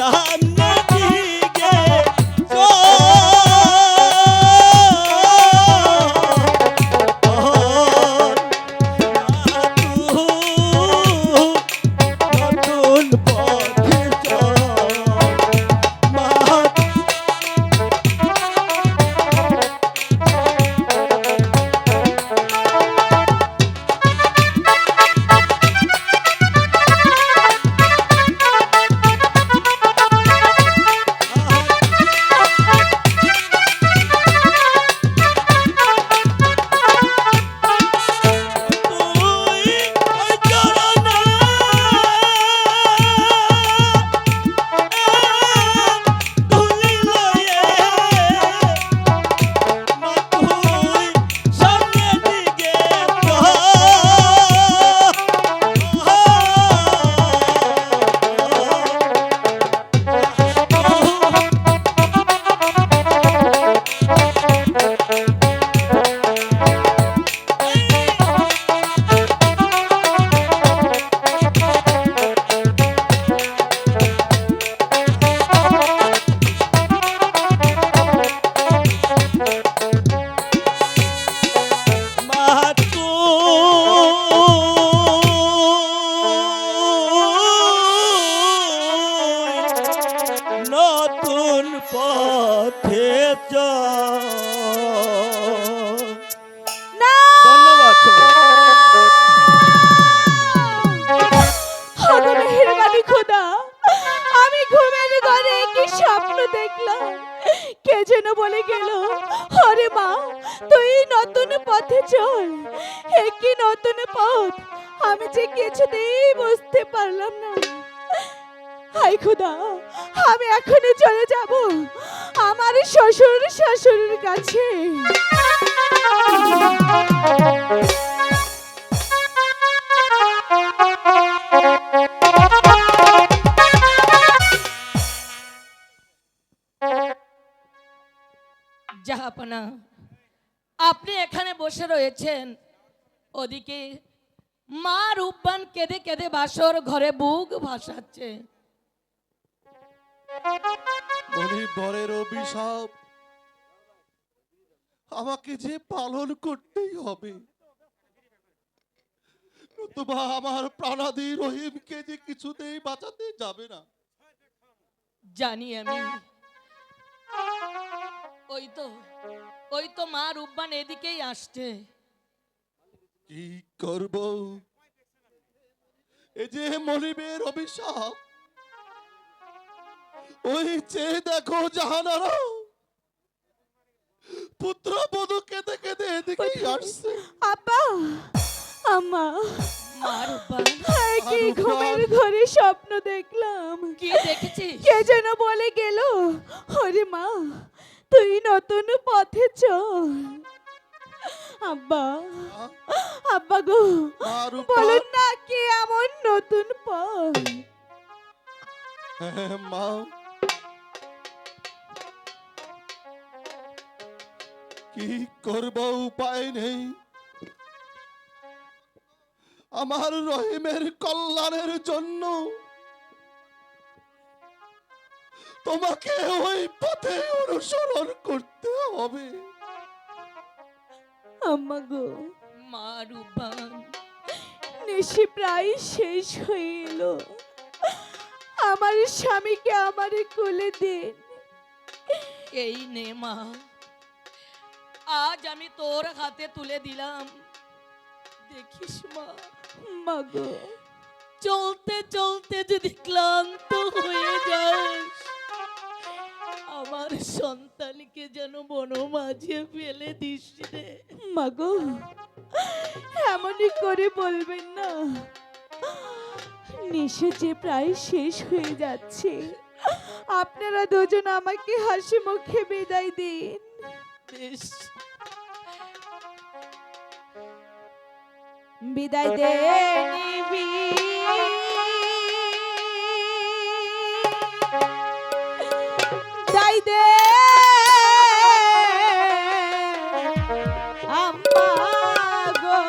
সামনে দিকে নতুন পথে চল মা নতুন পথে চল। ধন্যবাদ। মেহেরবানি খোদা, আমি ঘুমের ঘরে কি স্বপ্ন দেখলাম, কে যেন বলে গেল ওরে মা তুই নতুন পথে চল। এ কি নতুন পথ, আমি যে কিছুতেই বুঝতে পারলাম না। হাই খোদা, আমি এখনই চলে যাব আমার শ্বশুর শাশুড়ির কাছে। জাহাপনা, আপনি এখানে বসে রয়েছেন, ওদিকে মা রূপবান কেঁদে কেঁদে বাসর ঘরে বুক ভাসাচ্ছে। বরের অভিশাপ আমাকে যে পালন করতেই হবে, নতুবা আমার প্রাণাদি রহিমকে যে কিছুতেই বাঁচাতে যাবে না। জানি আমি। ওই তো মা রূপবান এদিকেই আসছে। কি করব? এই যে মনিবের অভিশাপ, ওই চেয়ে দেখো জাহানারা পুত্র বধূ কেঁদে কেঁদে এদিকেই আসছে। আব্বা, আম্মা, মা রূপবান, কি ঘুমের ঘরে স্বপ্ন দেখলাম, কি দেখেছিস? কে যেন বলে গেল ওরে মা তুই নতুন পথে চল। আব্বা, আব্বা গো, বলুন না কি এমন নতুন পথ? মা, কি করব, উপায় নেই। আমার রহিমের কল্যাণের জন্য তোমাকে ওই পথে অনুসরণ করতে হবে। আম্মা গো, মা রূপবান, নিশি প্রায় শেষ হয়ে এলো, আমার স্বামীকে আমার কোলে দিন। এই নে মা, আজ আমি তোর হাতে তুলে দিলাম। দেখিস মা, মাগো চলতে চলতে যদি ক্লান্ত হয়ে যাস, আমার সন্তানকে যেন বন মাঝে ফেলে দিস রে। মাগো এমনই করে বলবেন না, নিশে যে প্রায় শেষ হয়ে যাচ্ছে, আপনারা দুজন আমাকে হাসি মুখে বিদায় দিন। বেশ, বিদায় দে নিবি দাই দে আম্মা গো,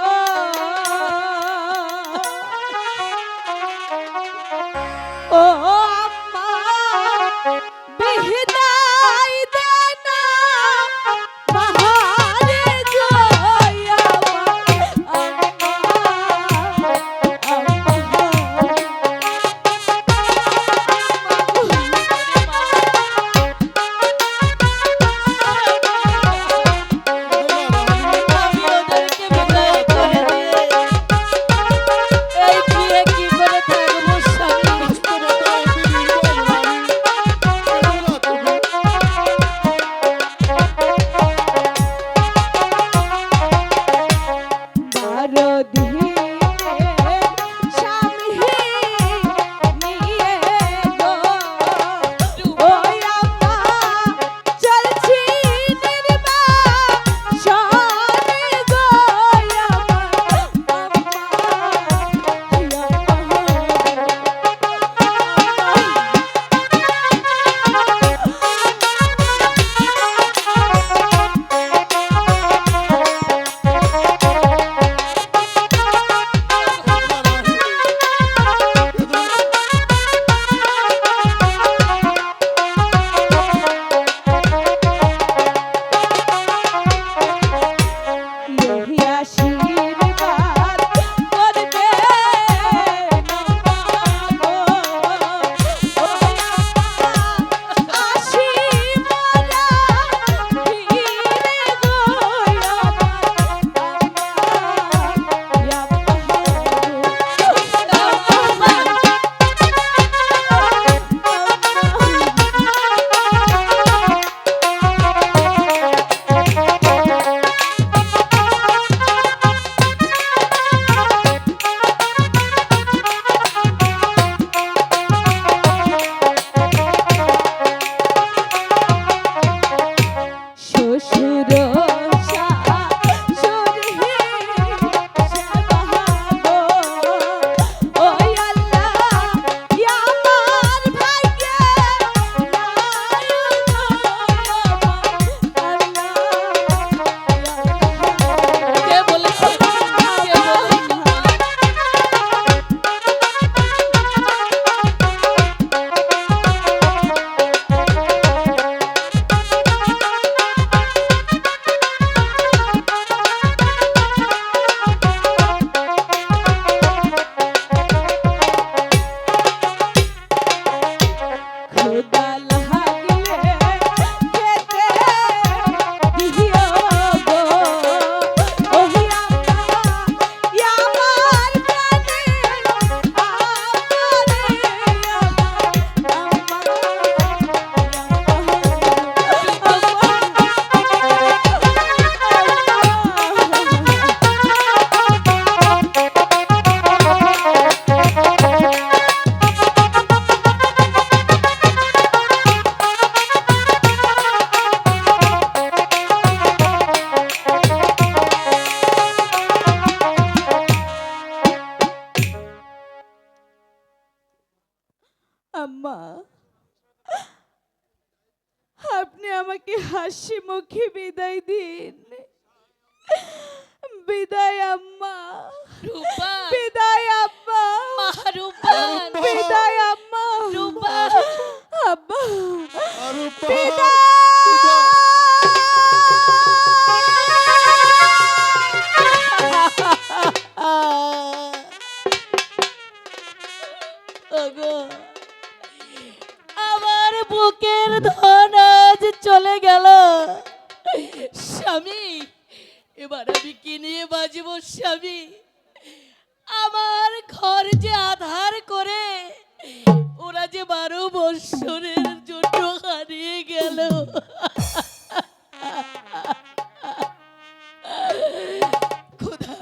ও আম্মা আমাকে হাসি মুখে বিদায় দিন। বিদায় আম্মা, রূপা বিদায় আম্মা, মা রূপান বিদায় আম্মা, রূপা আব্বা রূপা ওগো আমার বুকের ধন আজ চলে গেল স্বামী। এবার আমি কি নিয়ে বাঁচবো স্বামী? আমার ঘর যে আধার করে ওরা যে 12 বৎসরের জন্য হারিয়ে গেল। খোদা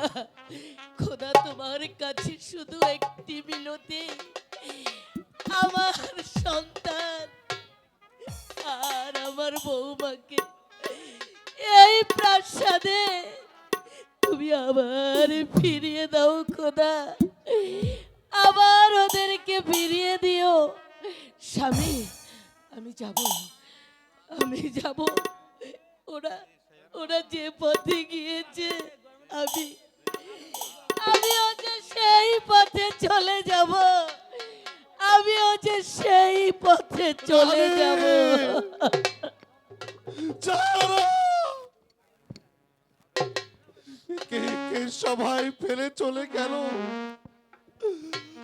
খোদা তোমার কাছে শুধু একটি মিনতি, আমার সন্তান আর আমার বৌমাকে এই প্রাসাদে তুমি আবার ফিরিয়ে দাও খোদা, আবার ওদেরকে ফিরিয়ে দিও। স্বামী আমি যাব ওরা ওরা যে পথে গিয়েছে আমিও যে সেই পথে চলে যাব, আমিও যে সেই পথে চলে যাব। কে কে সবাই ফেলে চলে গেল।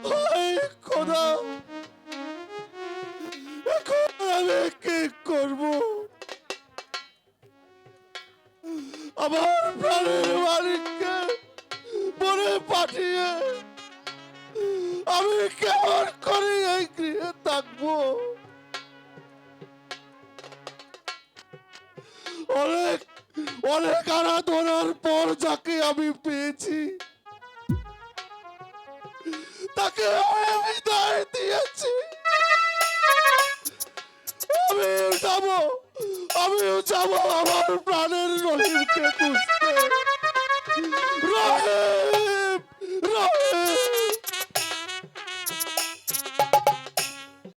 হায় খোদা, এখন আমি কি করব? আমার প্রাণের মালিককে বনে পাঠিয়ে আমি কেমন করে এই গৃহে থাকবো? অনেক অনেক আরাধনার পর যাকে আমি পেয়েছি তাকে আমি বিদায় দিয়েছি। আমিও যাব আমার প্রাণের রহিমকে খুঁজতে।